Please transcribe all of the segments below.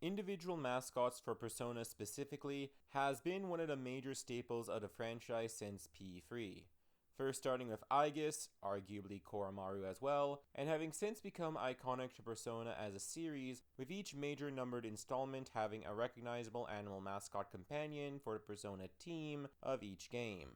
Individual mascots for Persona specifically has been one of the major staples of the franchise since P3. First starting with Aigis, arguably Koromaru as well, and having since become iconic to Persona as a series, with each major numbered installment having a recognizable animal mascot companion for the Persona team of each game.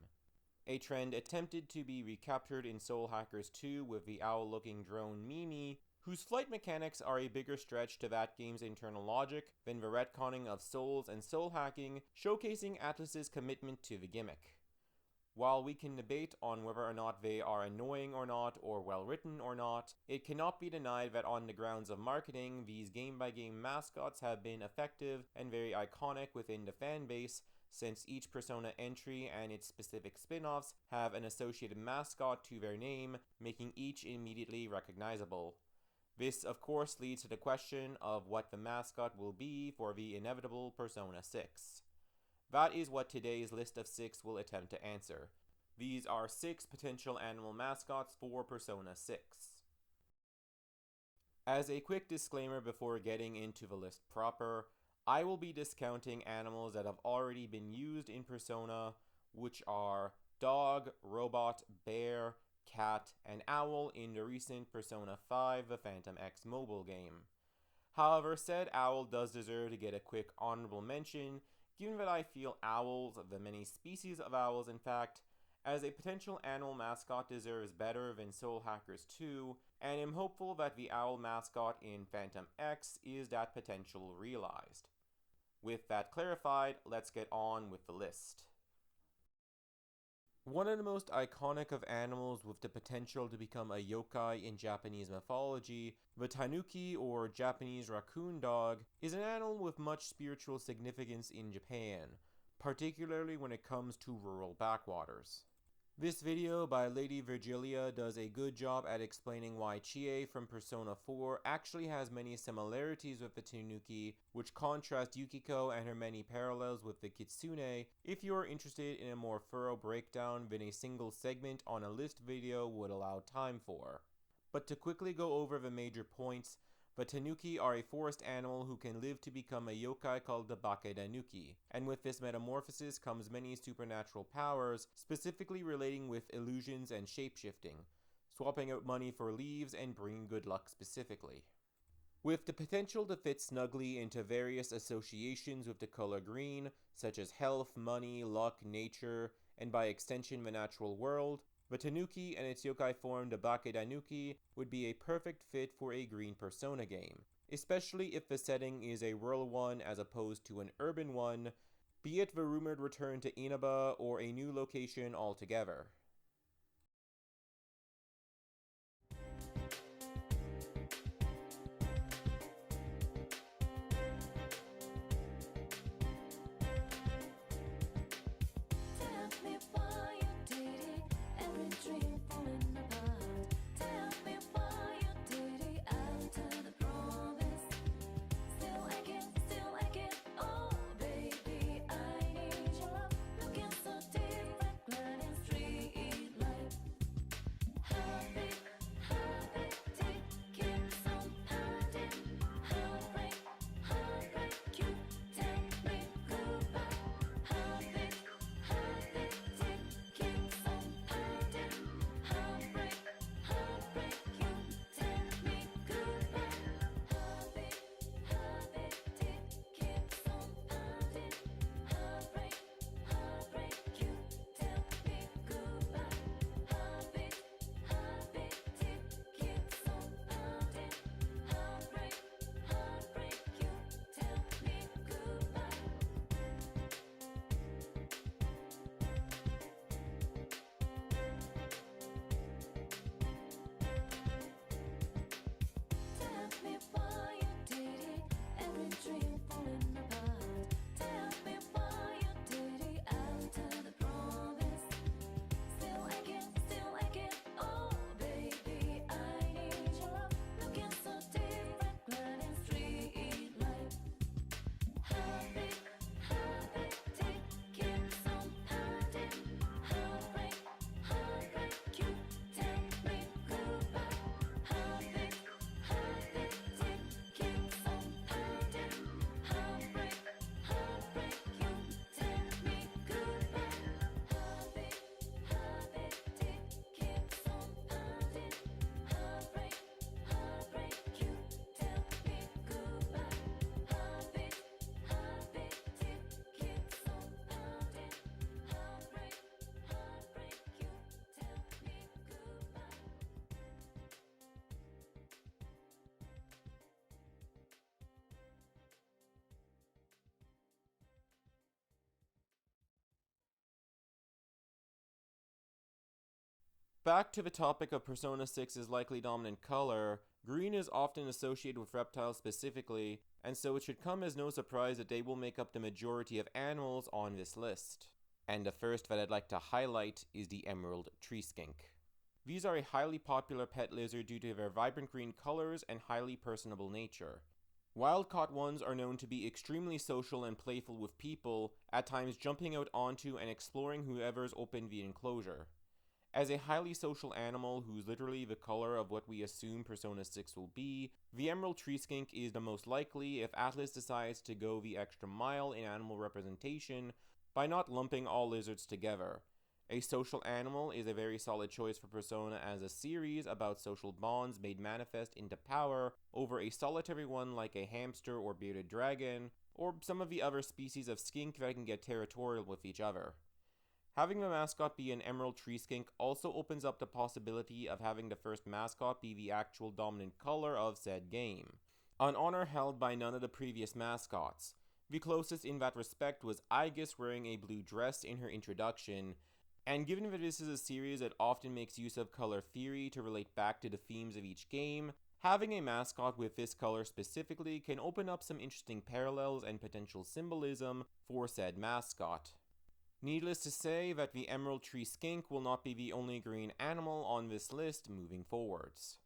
A trend attempted to be recaptured in Soul Hackers 2 with the owl-looking drone Mimi, whose flight mechanics are a bigger stretch to that game's internal logic than the retconning of Souls and soul hacking, showcasing ATLUS's commitment to the gimmick. While we can debate on whether or not they are annoying or not, or well written or not, it cannot be denied that on the grounds of marketing, these game-by-game mascots have been effective and very iconic within the fanbase, since each Persona entry and its specific spin-offs have an associated mascot to their name, making each immediately recognizable. This of course leads to the question of what the mascot will be for the inevitable Persona 6. That is what today's list of 6 will attempt to answer. These are 6 potential animal mascots for Persona 6. As a quick disclaimer before getting into the list proper, I will be discounting animals that have already been used in Persona, which are dog, robot, bear, cat, and owl in the recent Persona 5 The Phantom X mobile game. However, said owl does deserve to get a quick honorable mention, given that I feel owls, the many species of owls in fact, as a potential animal mascot deserves better than Soul Hackers 2, and am hopeful that the owl mascot in Phantom X is that potential realized. With that clarified, let's get on with the list. One of the most iconic of animals with the potential to become a yokai in Japanese mythology, the Tanuki or Japanese raccoon dog, is an animal with much spiritual significance in Japan, particularly when it comes to rural backwaters. This video by LadyVirgilia does a good job at explaining why Chie from Persona 4 actually has many similarities with the Tanuki, which contrast Yukiko and her many parallels with the Kitsune, if you are interested in a more thorough breakdown than a single segment on a list video would allow time for. But to quickly go over the major points, the Tanuki are a forest animal who can live to become a yokai called the Bakedanuki, and with this metamorphosis comes many supernatural powers, specifically relating with illusions and shapeshifting, swapping out money for leaves and bringing good luck specifically. With the potential to fit snugly into various associations with the color green, such as health, money, luck, nature, and by extension the natural world, the Tanuki and its yokai form the Bakedanuki would be a perfect fit for a green Persona game, especially if the setting is a rural one as opposed to an urban one, be it the rumored return to Inaba or a new location altogether. Back to the topic of Persona 6's likely dominant color, green is often associated with reptiles specifically, and so it should come as no surprise that they will make up the majority of animals on this list. And the first that I'd like to highlight is the emerald tree skink. These are a highly popular pet lizard due to their vibrant green colors and highly personable nature. Wild-caught ones are known to be extremely social and playful with people, at times jumping out onto and exploring whoever's opened the enclosure. As a highly social animal who's literally the color of what we assume Persona 6 will be, the emerald tree skink is the most likely if ATLUS decides to go the extra mile in animal representation by not lumping all lizards together. A social animal is a very solid choice for Persona as a series about social bonds made manifest into power over a solitary one like a hamster or bearded dragon, or some of the other species of skink that can get territorial with each other. Having the mascot be an emerald tree skink also opens up the possibility of having the first mascot be the actual dominant color of said game, an honor held by none of the previous mascots. The closest in that respect was Aigis wearing a blue dress in her introduction, and given that this is a series that often makes use of color theory to relate back to the themes of each game, having a mascot with this color specifically can open up some interesting parallels and potential symbolism for said mascot. Needless to say that the emerald tree skink will not be the only green animal on this list moving forwards.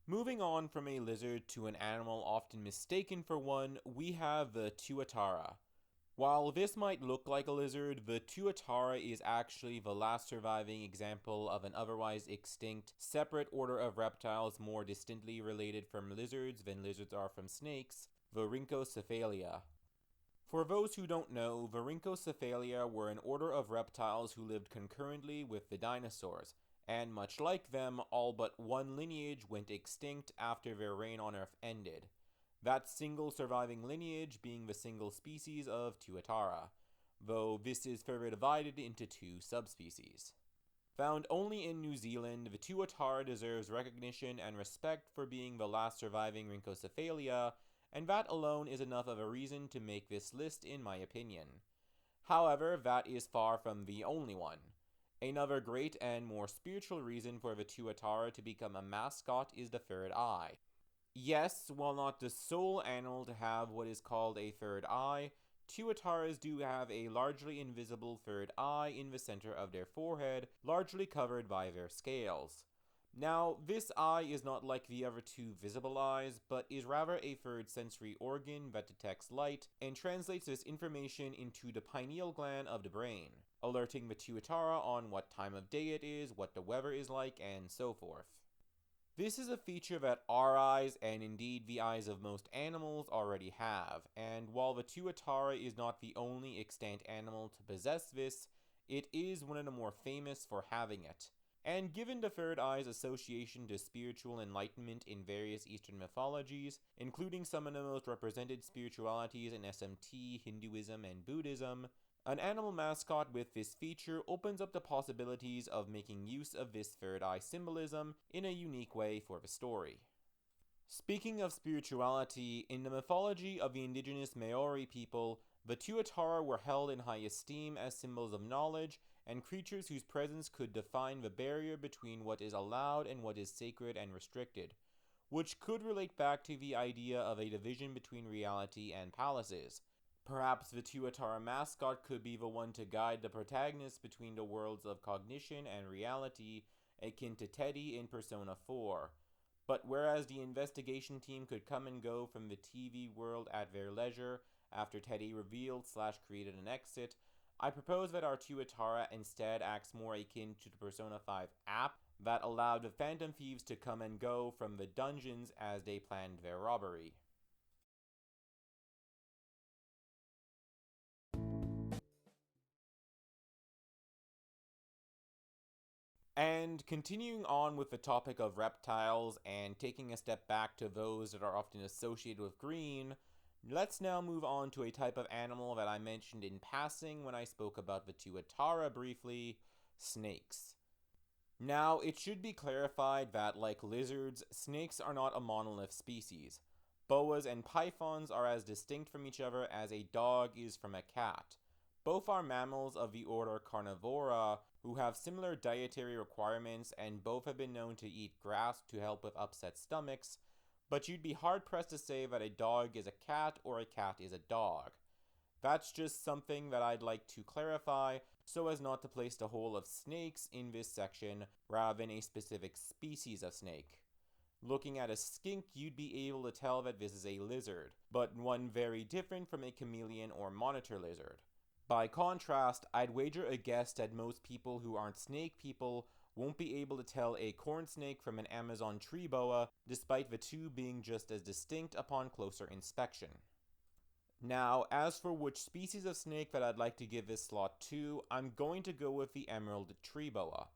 Moving on from a lizard to an animal often mistaken for one, we have the Tuatara. While this might look like a lizard, the Tuatara is actually the last surviving example of an otherwise extinct, separate order of reptiles more distantly related from lizards than lizards are from snakes, the Rhynchocephalia. For those who don't know, the Rhynchocephalia were an order of reptiles who lived concurrently with the dinosaurs, and much like them, all but one lineage went extinct after their reign on Earth ended. That single surviving lineage being the single species of Tuatara, though this is further divided into two subspecies. Found only in New Zealand, the Tuatara deserves recognition and respect for being the last surviving Rhynchocephalia, and that alone is enough of a reason to make this list in my opinion. However, that is far from the only one. Another great and more spiritual reason for the Tuatara to become a mascot is the third eye. Yes, while not the sole animal to have what is called a third eye, Tuataras do have a largely invisible third eye in the center of their forehead, largely covered by their scales. Now, this eye is not like the other two visible eyes, but is rather a third sensory organ that detects light and translates this information into the pineal gland of the brain, alerting the Tuatara on what time of day it is, what the weather is like, and so forth. This is a feature that our eyes, and indeed the eyes of most animals, already have, and while the Tuatara is not the only extant animal to possess this, it is one of the more famous for having it. And given the third eye's association to spiritual enlightenment in various Eastern mythologies, including some of the most represented spiritualities in SMT, Hinduism, and Buddhism, an animal mascot with this feature opens up the possibilities of making use of this third eye symbolism in a unique way for the story. Speaking of spirituality, in the mythology of the indigenous Maori people, the Tuatara were held in high esteem as symbols of knowledge and creatures whose presence could define the barrier between what is allowed and what is sacred and restricted, which could relate back to the idea of a division between reality and palaces. Perhaps the Tuatara mascot could be the one to guide the protagonist between the worlds of cognition and reality, akin to Teddy in Persona 4. But whereas the investigation team could come and go from the TV world at their leisure after Teddy revealed/created an exit, I propose that our Tuatara instead acts more akin to the Persona 5 app that allowed the Phantom Thieves to come and go from the dungeons as they planned their robbery. And continuing on with the topic of reptiles and taking a step back to those that are often associated with green, let's now move on to a type of animal that I mentioned in passing when I spoke about the Tuatara briefly, snakes. Now, it should be clarified that, like lizards, snakes are not a monolith species. Boas and pythons are as distinct from each other as a dog is from a cat. Both are mammals of the order Carnivora, who have similar dietary requirements, and both have been known to eat grass to help with upset stomachs, but you'd be hard-pressed to say that a dog is a cat or a cat is a dog. That's just something that I'd like to clarify, so as not to place the whole of snakes in this section, rather than a specific species of snake. Looking at a skink, you'd be able to tell that this is a lizard, but one very different from a chameleon or monitor lizard. By contrast, I'd wager a guess that most people who aren't snake people won't be able to tell a corn snake from an Amazon tree boa, despite the two being just as distinct upon closer inspection. Now, as for which species of snake that I'd like to give this slot to, I'm going to go with the emerald tree boa.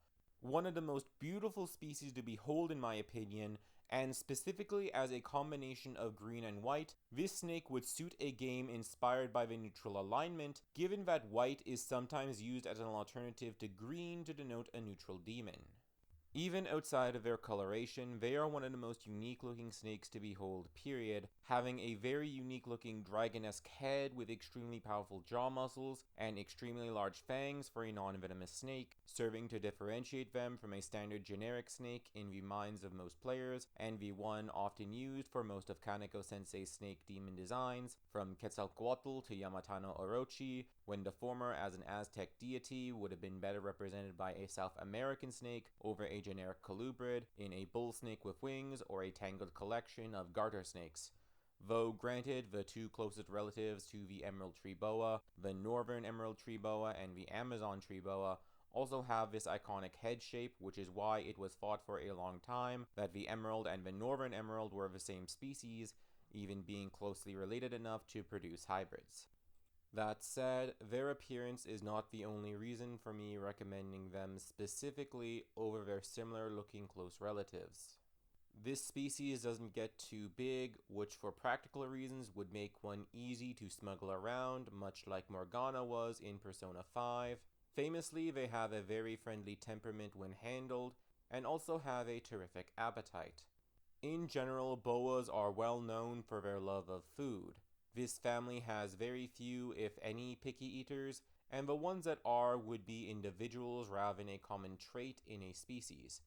One of the most beautiful species to behold in my opinion, and specifically as a combination of green and white, this snake would suit a game inspired by the neutral alignment, given that white is sometimes used as an alternative to green to denote a neutral demon. Even outside of their coloration, they are one of the most unique looking snakes to behold, period, having a very unique looking dragon-esque head with extremely powerful jaw muscles and extremely large fangs for a non-venomous snake, serving to differentiate them from a standard generic snake in the minds of most players, and the one often used for most of Kaneko-sensei's snake demon designs, from Quetzalcoatl to Yamatano Orochi, when the former as an Aztec deity would have been better represented by a South American snake over a generic colubrid in a bull snake with wings or a tangled collection of garter snakes. Though granted, the two closest relatives to the emerald tree boa, the northern emerald tree boa and the Amazon tree boa, also have this iconic head shape, which is why it was thought for a long time that the emerald and the northern emerald were the same species, even being closely related enough to produce hybrids. That said, their appearance is not the only reason for me recommending them specifically over their similar looking close relatives. This species doesn't get too big, which for practical reasons would make one easy to smuggle around, much like Morgana was in Persona 5. Famously, they have a very friendly temperament when handled, and also have a terrific appetite. In general, boas are well known for their love of food. This family has very few, if any, picky eaters, and the ones that are would be individuals rather than a common trait in a species.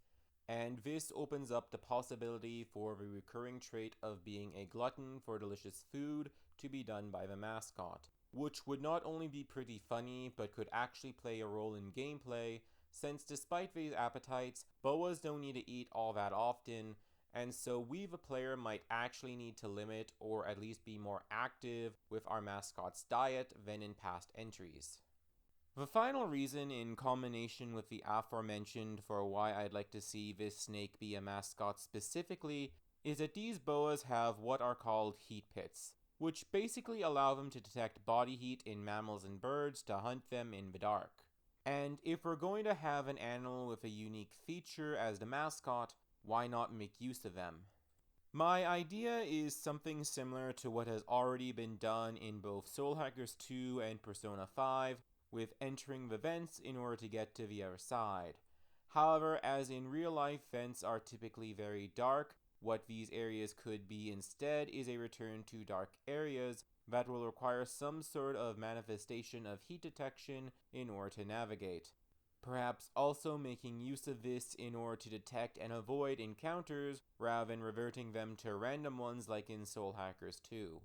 And this opens up the possibility for the recurring trait of being a glutton for delicious food to be done by the mascot, which would not only be pretty funny, but could actually play a role in gameplay, since despite these appetites, boas don't need to eat all that often, and so we the player might actually need to limit or at least be more active with our mascot's diet than in past entries. The final reason, in combination with the aforementioned, for why I'd like to see this snake be a mascot specifically, is that these boas have what are called heat pits, which basically allow them to detect body heat in mammals and birds to hunt them in the dark. And if we're going to have an animal with a unique feature as the mascot, why not make use of them? My idea is something similar to what has already been done in both Soul Hackers 2 and Persona 5, with entering the vents in order to get to the other side. However, as in real life, vents are typically very dark, what these areas could be instead is a return to dark areas that will require some sort of manifestation of heat detection in order to navigate. perhaps also making use of this in order to detect and avoid encounters rather than reverting them to random ones like in Soul Hackers 2.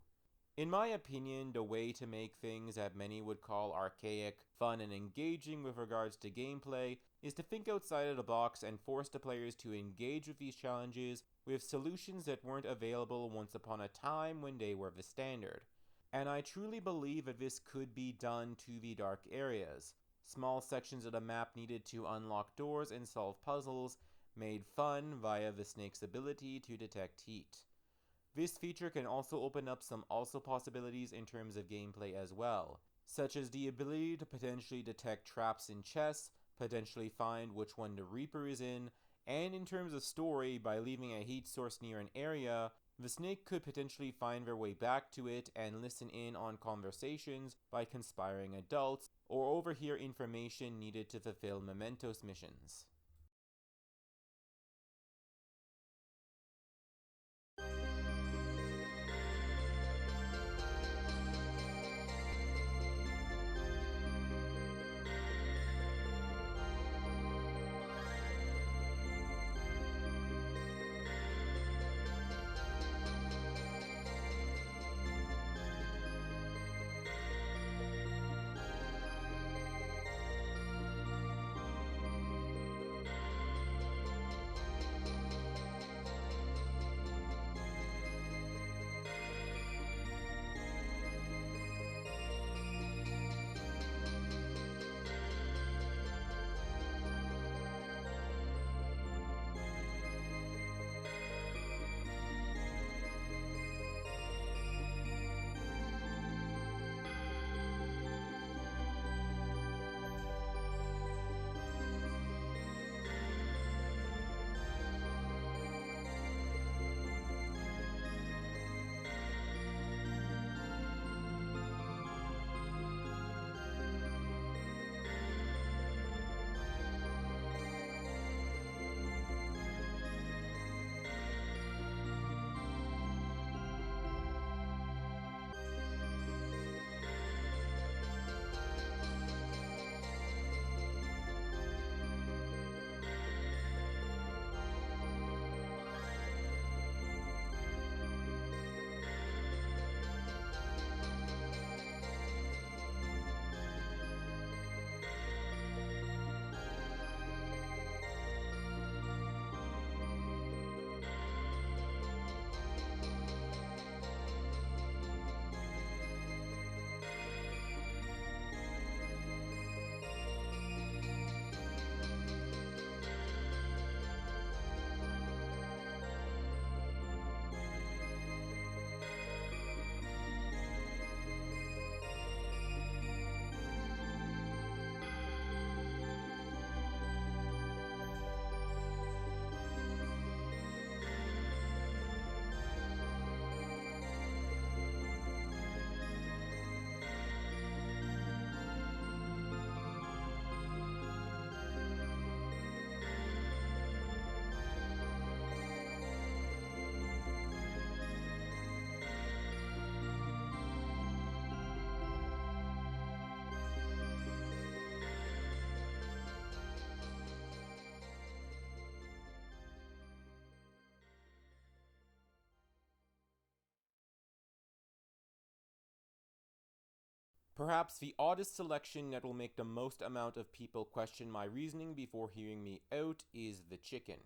In my opinion, the way to make things that many would call archaic, fun, and engaging with regards to gameplay is to think outside of the box and force the players to engage with these challenges with solutions that weren't available once upon a time when they were the standard. And I truly believe that this could be done to the dark areas. Small sections of the map needed to unlock doors and solve puzzles, made fun via the snake's ability to detect heat. This feature can also open up some possibilities in terms of gameplay as well, such as the ability to potentially detect traps in chests, potentially find which one the Reaper is in, and in terms of story, by leaving a heat source near an area, the snake could potentially find their way back to it and listen in on conversations by conspiring adults, or overhear information needed to fulfill Mementos missions. Perhaps the oddest selection that will make the most amount of people question my reasoning before hearing me out is the chicken.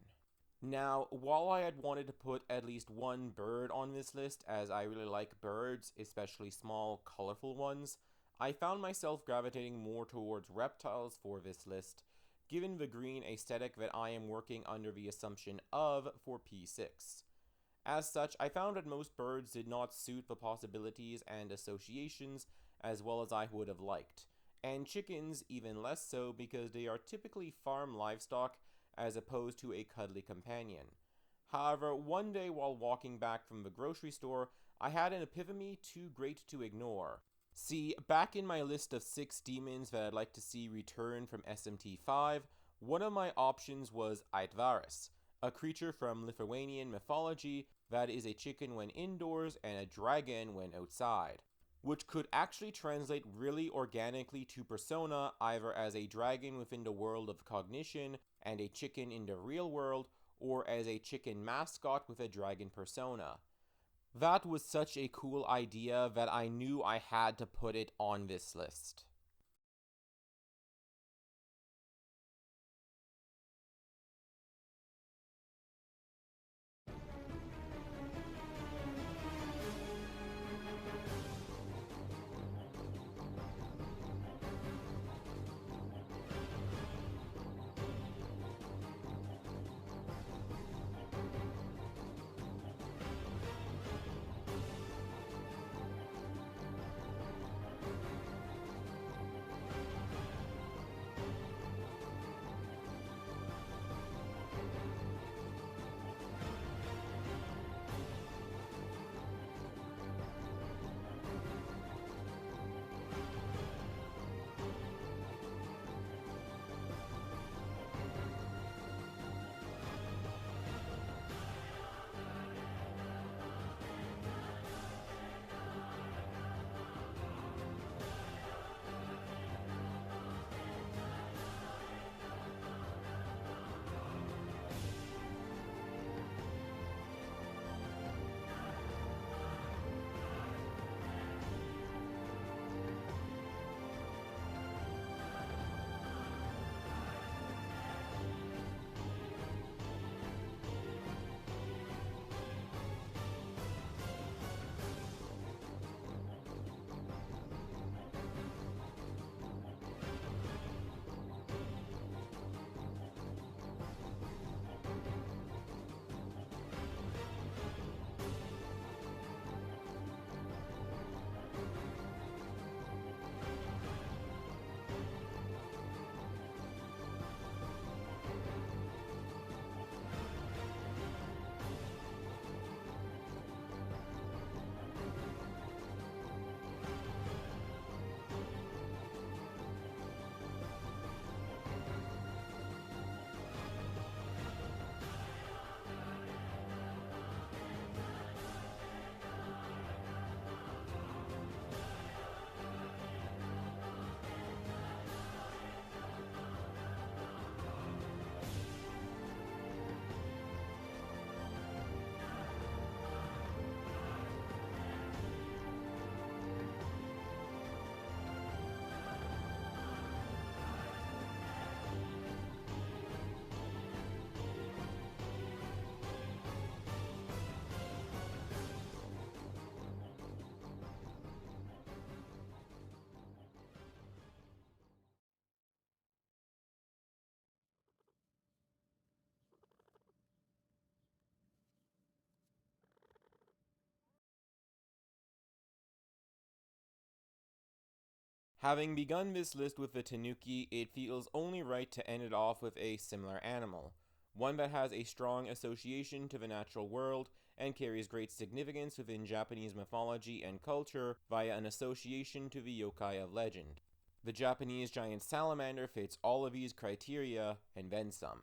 Now, while I had wanted to put at least one bird on this list, as I really like birds, especially small, colorful ones, I found myself gravitating more towards reptiles for this list, given the green aesthetic that I am working under the assumption of for P6. As such, I found that most birds did not suit the possibilities and associations as well as I would have liked, and chickens even less so because they are typically farm livestock as opposed to a cuddly companion. However, one day while walking back from the grocery store, I had an epiphany too great to ignore. See, back in my list of 6 demons that I'd like to see return from SMT5, one of my options was Aigis, a creature from Lithuanian mythology that is a chicken when indoors and a dragon when outside. which could actually translate really organically to persona, either as a dragon within the world of cognition and a chicken in the real world, or as a chicken mascot with a dragon persona. That was such a cool idea that I knew I had to put it on this list. Having begun this list with the Tanuki, it feels only right to end it off with a similar animal, one that has a strong association to the natural world and carries great significance within Japanese mythology and culture via an association to the yokai of legend. The Japanese giant salamander fits all of these criteria, and then some.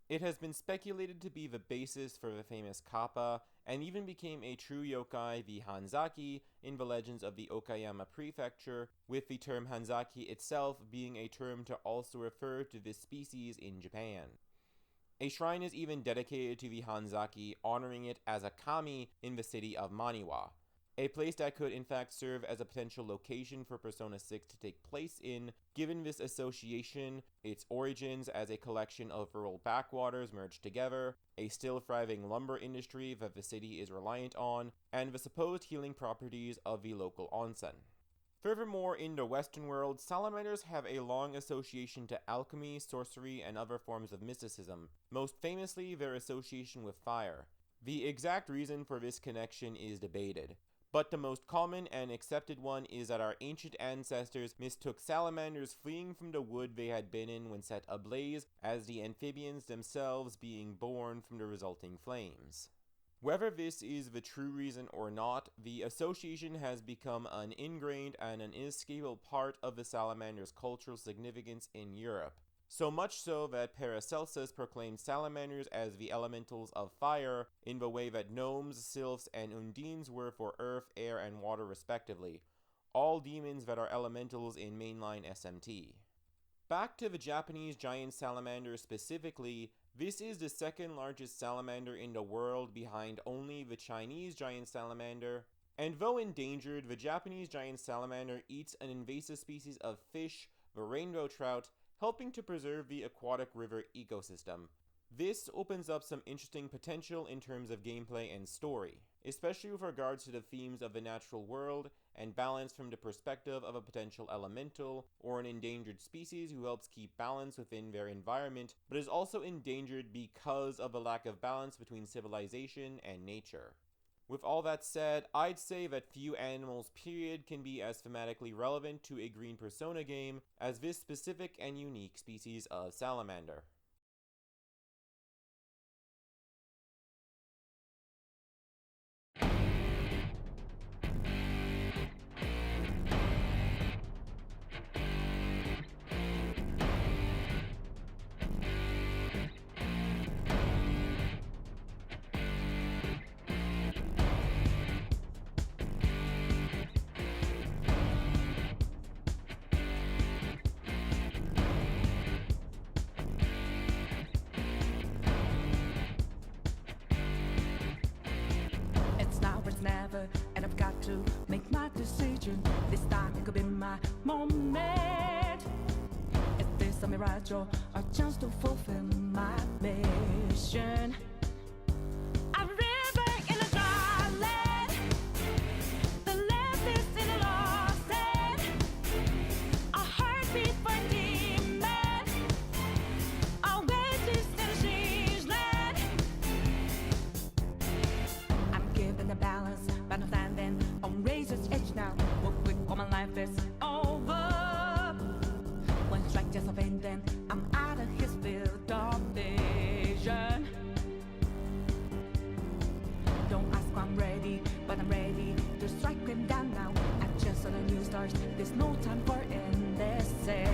It has been speculated to be the basis for the famous kappa, and even became a true yokai, the Hanzaki, in the legends of the Okayama prefecture, with the term Hanzaki itself being a term to also refer to this species in Japan. A shrine is even dedicated to the Hanzaki, honoring it as a kami in the city of Maniwa, a place that could in fact serve as a potential location for Persona 6 to take place in, given this association, its origins as a collection of rural backwaters merged together, a still thriving lumber industry that the city is reliant on, and the supposed healing properties of the local onsen. Furthermore, in the Western world, salamanders have a long association to alchemy, sorcery, and other forms of mysticism, most famously their association with fire. The exact reason for this connection is debated, but the most common and accepted one is that our ancient ancestors mistook salamanders fleeing from the wood they had been in when set ablaze as the amphibians themselves being born from the resulting flames. Whether this is the true reason or not, the association has become an ingrained and an inescapable part of the salamander's cultural significance in Europe. So much so that Paracelsus proclaimed salamanders as the elementals of fire in the way that gnomes, sylphs, and undines were for earth, air, and water respectively, all demons that are elementals in mainline SMT. Back to the Japanese giant salamander specifically, this is the second largest salamander in the world behind only the Chinese giant salamander, and though endangered, the Japanese giant salamander eats an invasive species of fish, the rainbow trout, helping to preserve the aquatic river ecosystem. This opens up some interesting potential in terms of gameplay and story, especially with regards to the themes of the natural world and balance from the perspective of a potential elemental or an endangered species who helps keep balance within their environment, but is also endangered because of the lack of balance between civilization and nature. With all that said, I'd say that few animals period can be as thematically relevant to a Green Persona game as this specific and unique species of salamander. Never, and I've got to make my decision. This time it could be my moment. Is this a mirage or a chance to fulfill my mission? A river in a dry land, the left is in a lost end, a heartbeat for a demon, a oasis in a siege land. I'm giving the balance, but I'm standing on razor's edge now. Real quick, all my life is over. One strike just a pain, then I'm out of his field of vision. Don't ask why I'm ready, but I'm ready to strike him down now. I just saw the new stars, there's no time for indecision.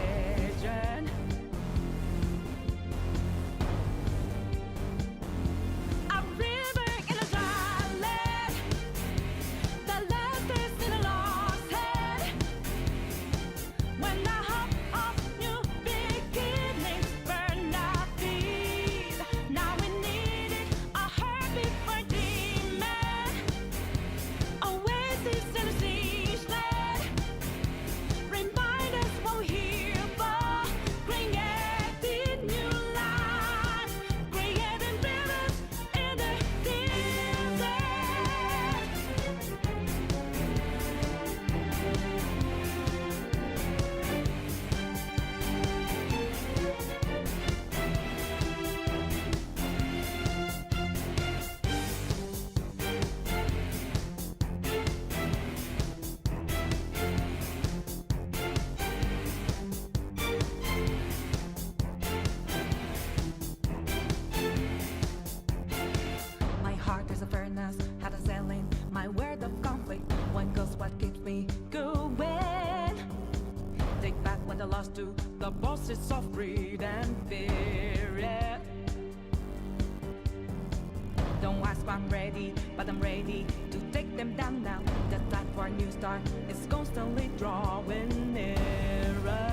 Had a selling my word of conflict. One goes what keeps me going. Take back what I lost to the bosses of greed and fear. Yeah. Don't ask why I'm ready, but I'm ready to take them down now. The time for a new start is constantly drawing nearer.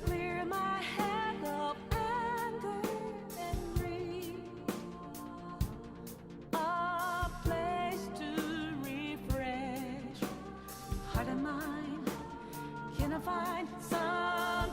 Clear my head of anger and greed, a place to refresh heart and mind. Can I find some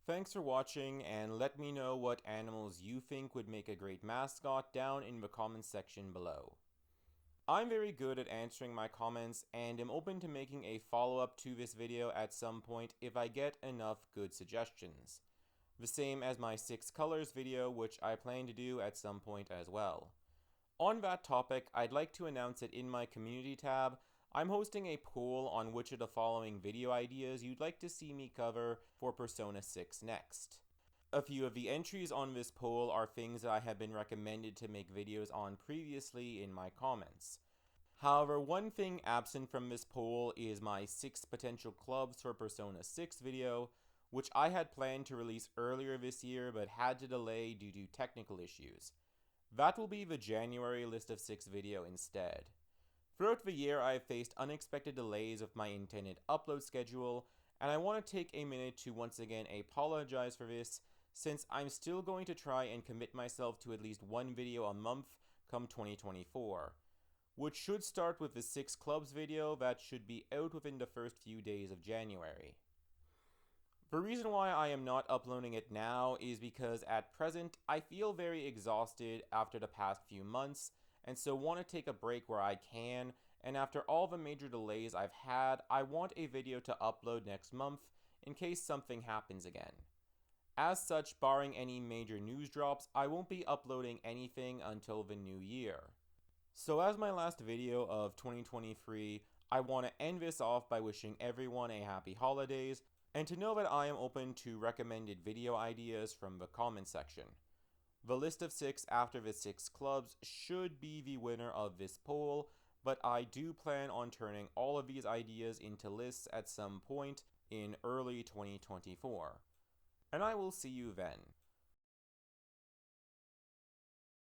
Thanks for watching, and let me know what animals you think would make a great mascot down in the comments section below. I'm very good at answering my comments and am open to making a follow-up to this video at some point if I get enough good suggestions. The same as my 6 colors video, which I plan to do at some point as well. On that topic, I'd like to announce that in my community tab, I'm hosting a poll on which of the following video ideas you'd like to see me cover for Persona 6 next. A few of the entries on this poll are things that I have been recommended to make videos on previously in my comments. However, one thing absent from this poll is my 6 potential clubs for Persona 6 video, which I had planned to release earlier this year but had to delay due to technical issues. That will be the January list of 6 video instead. Throughout the year, I have faced unexpected delays with my intended upload schedule, and I want to take a minute to once again apologize for this, since I'm still going to try and commit myself to at least one video a month come 2024, which should start with the 6 clubs video that should be out within the first few days of January. The reason why I am not uploading it now is because at present I feel very exhausted after the past few months, and so want to take a break where I can, and after all the major delays I've had, I want a video to upload next month in case something happens again. As such, barring any major news drops, I won't be uploading anything until the new year. So as my last video of 2023, I want to end this off by wishing everyone a happy holidays, and to know that I am open to recommended video ideas from the comment section. The list of 6 after the 6 clubs should be the winner of this poll, but I do plan on turning all of these ideas into lists at some point in early 2024. And I will see you then.